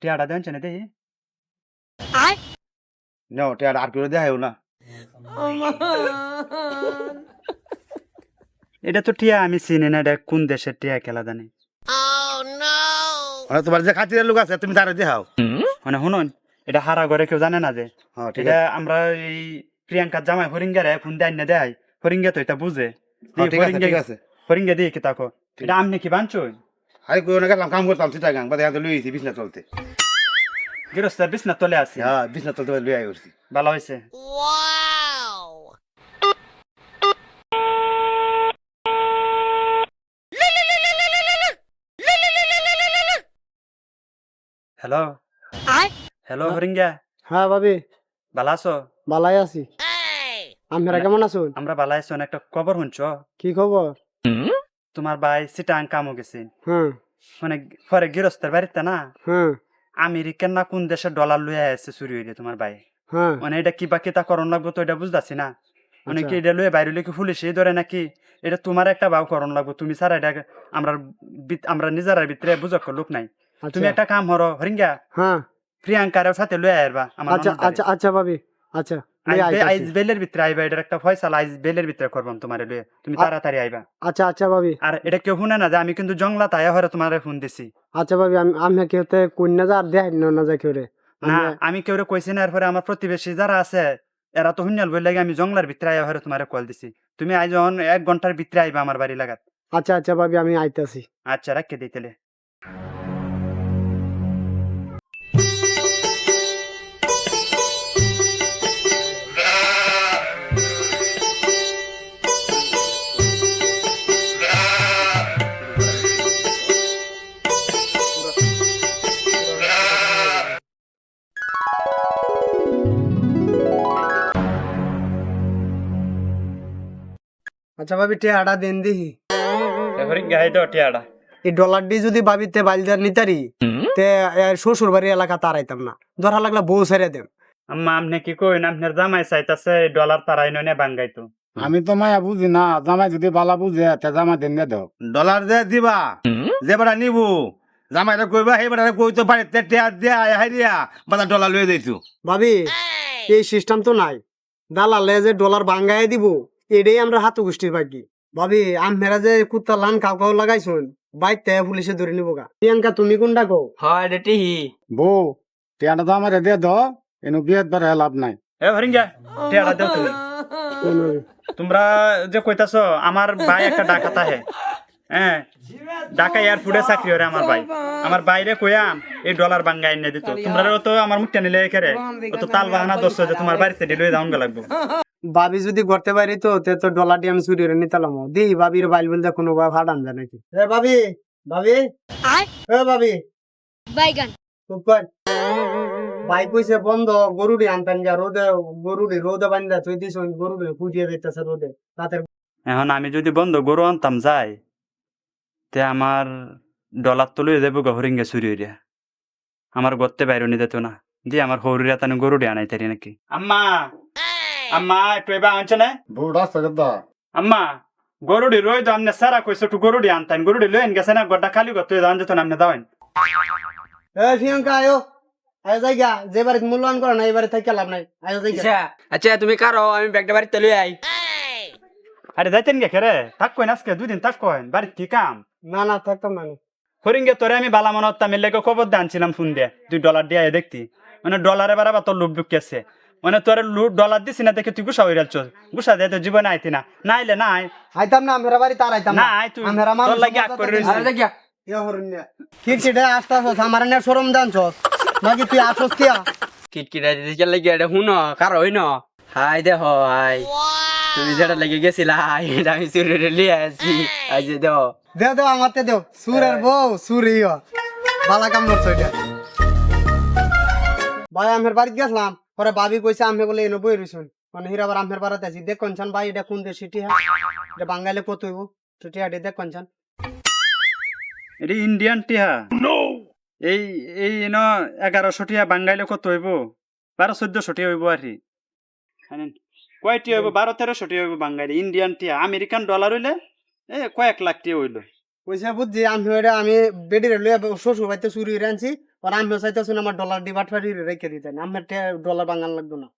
টিয়াটা দেন চেনে দেখি নাও টিয়াটা আর কেউ দেখাইও না। এটা তো টিয়া আমি চিনি না, এটা কোন দেশের টিয়া খেলা জানি। মানে তোমার যে খাতিরের লোক আছে তুমি তারে দেখাও। মানে শুনুন, এটা হারা ঘরে কেউ জানে না যে হ্যাঁ ঠিক এটা আছে, আমরা এই প্রিয়াঙ্কার জামাই হরিঙ্গারে ফোন দেয় না দেয়, হরিঙ্গা তো এটা বুঝে। হ্যাঁ ঠিক আছে, ঠিক আছে। হরিঙ্গা দিয়ে কি তাকো এটা আমনে কি বাঞ্চই আরে কই না গেলাম কাম করতাম চিটাগাং বাদে হাতে লইছি বিছনা চলতে। গৃহস্থের বিছনা তলে আছি। হ্যাঁ বিছনা চলতে লই আই করছি। ভালো হয়েছে। হ্যালো হ্যালো হরিঙ্গা, হ্যাঁ ভাবি, ভালো আছো? ভালাই আছি। আপনারা কেমন আছেন? আমরা ভালো আছি। একটা খবর শুনছ? কি খবর? তোমার ভাই সিটাং কামও গেছে, হ্যাঁ মানে পরে গৃহস্থের বাড়িতে না হ্যাঁ আমেরিকান না কোন দেশের ডলার লইয়া আসছে চুরি হইলে তোমার ভাই। হ্যাঁ। মানে এটা কিবা কিতা করণ লাগবো তো এটা বুঝতেছি না। মানে কি এটা লইয়া বাইরে কি পুলিশই ধরে নাকি? এটা তোমার একটা ভাও করণ লাগবো, তুমি ছাড়া এটা আমরা আমরা নিজেরার ভিতরে বুঝক লোক নাই। তুমি একটা কাম হরো হরিঙ্গা, হ্যাঁ প্রিয়াঙ্কার সাথে লইয়া আইবা আমার। আচ্ছা আচ্ছা আচ্ছা ভাবি, আচ্ছা আইজ বেলের ভিতরে আইবা, এটার একটা ফয়সালা আইজ বেলের ভিতরে করবাম তোমারে লইয়া, তুমি তাড়াতাড়ি আইবা। আচ্ছা আচ্ছা ভাবি। আর এটা কেউ শুনে না যে আমি কিন্তু জংলা তাই হরে তোমারে ফোন দিছি। আচ্ছা ভাবি, আমি কেউতে কন্যা যা দেখ না যায় কেউ রে না আমি কেউ কইছি না। এরপরে আমার প্রতিবেশী যারা আছে এরা তো হুন্যাল বই লাগে আমি জংলার ভিতরে আইয়া হরে তোমারে কল দিছি। তুমি আই যখন 1 ঘন্টার ভিতরে আইবা আমার বাড়ি লাগাত। আচ্ছা আচ্ছা ভাবি, আমি আইতাছি। আচ্ছা রাখকে দিতেলে। আচ্ছা ভাবি, টেহাটা দেন দেখি। এরপরে গাই দাও টিয়াটা। এই ডলার দিয়ে যদি ভাবিতে বাইলদার নিতারি তে শ্বশুর বাড়ি এলাকা তারাইতাম না, ধরা লাগলা বউ ছেড়ে দেন। আম্মা আপনি কি কইন আপনার জামাই চাইতাছে ডলার তারাই নয় বাঙ্গাইতো। আমি তো মায়া বুঝি না, জামাই যদি বালা বুঝে তে জামাই দেন দাও। ডলার যে দিবা যে বেড়া নিবু জামাইটা কইবা সেই বেড়া কই তো পারে টিয়া দিয়া হাই দিয়া বাদা ডলার লই যাইছো। ভাবি এই সিস্টেম তো নাই, দালালে যে ডলার বাঙ্গাই দিব এটাই আমরা হাতু গোষ্ঠীর বাকি। ভাবি আমরা যে কুত্তা লান কাউ কাউ লাগাইছুন বাইতে পুলিশে ধরে নিব গা। প্রিয়াঙ্কা তুমি কোনটা কো? হয় টিহি বউ টিয়াটা তো আমার দিয়ে দাও, এনু বিয়ের বার লাভ নাই। এ হরিঙ্গা টিয়াটা দাও তুমি। তোমরা যে কইতাছো আমার ভাই একটা ডাকাত আহে, হ্যাঁ ঢাকা এয়ারপোর্টে চাকরি করে আমার ভাই। আমার বাইরে কইয়াম এই ডলার বাঙ্গাই এনে দিত, তোমরা তো আমার মুখটা নিলে একেরে অত তাল বাহানা দোষ যে তোমার বাড়িতে দিলে দাউন লাগবো। ভাবি যদি করতে পারি তো তে তো ডলারটি আমি চুরি করে নিতালাম। দি ভাবির বাইল বলতে কোনো ফাটান যায় নাকি? এ ভাবি, ভাবি, এ ভাবি বাইগান উপর ভাই কইছে বন্ধ গরুড়ি আনতেন যা রোদে, গরুড়ি রোদে বান্ধা তুই দিস গরুড়ি ফুটিয়ে দিতেছে রোদে তাতে। এখন আমি যদি বন্ধ গরু আনতাম যাই তে আমার ডলার তো লইয়া যাবো হরিঙ্গা চুরি হইয়া, আমার গর্তে বাইরে নিয়ে যেত না। দিয়ে আমার হরিয়া তানে গরু দিয়ে আনাই তারি নাকি। আম্মা আম্মা একটু এবার আনছে না বউ রাস্তা দা আম্মা, গরুডি রই তো আমনে সারা কইছো একটু গরুডি আনতাম, গরুডি লইন গেছে না গড্ডা খালি গত দান যেত না আমনে দাওয়েন। এ প্রিয়াঙ্কা আয়ো, আয়ো জায়গা যে বাড়িতে মূল্যায়ন করে না এই বাড়ি থেকে লাভ নাই, আয়ো জায়গা। আচ্ছা আচ্ছা তুমি কারো আমি ব্যাগটা বাড়িতে লই আই। আরে যাইতেন গে খেরে থাক কইন আজকে 2 দিন থাক কইন বাড়িতে কি কাম। না না থাকতাম না। হরিঙ্গে তোরে আমি বালা মনে হতাম এর লেগে খবর দানছিলাম ফোন দিয়ে $2 দিয়ে দেখতি, মানে ডলারে বাড়াবা তোর লুপ ঢুকিয়েছে, মানে তোর ডলার দিছি না দেখে তুই গুসা হয়ে যাচ্ছ। গুসা দিয়ে তোর জীবনে আইতি না, নাইলে নাই আইতাম না আমরা বাড়ি তার আইতাম না আই তুই তোর লাগি আগ করে রইছিস। আরে দেখিয়া কি সেটা আস্তে আস্তে আমার না শরম দানছস নাকি তুই আসস কিয়া? কিটকিটা দিতে চলে গিয়ে এটা শুনো কারো হই না। হাই দেহ হাই, তুমি যেটা লেগে গেছিলা এটা আমি চুরি করে লিয়ে আসি। আই যে দেহ দেও দেও আমাতে দেও, সুরের বউ সুরি বালা কাম করছো এটা। ভাই আমের বাড়িতে গেছিলাম, পরে ভাবি কইছে আমি বলে এনে বই রইছুন, মানে হিরাবার আমের বাড়াতে আছি। দেখ কোনছান ভাই এটা কোন দেশ সিটি হ্যাঁ, এটা বাঙালি কত হইব সিটি হাটে দেখ কোনছান। এটা ইন্ডিয়ান টিহা এই এই ন 1100 টিহা বাঙ্গাইলে কত হইব? 1200-1400 টিহা হইব আর কি। কয়টি হইব? 1200-1300 টিহা হইব বাঙ্গাইলে। ইন্ডিয়ান টিহা আমেরিকান ডলার হইলে কয়েক লাখ টিহা হইল। কইছে বুঝছি আমি এটা আমি বেডিরে লইয়া শ্বশুর বাড়িতে চুরি করে আনছি, আর আমিও চাইতেছি আমার ডলার ডিবাট রেখে দিতেন আমার ডলার বাঙাল লাগতো না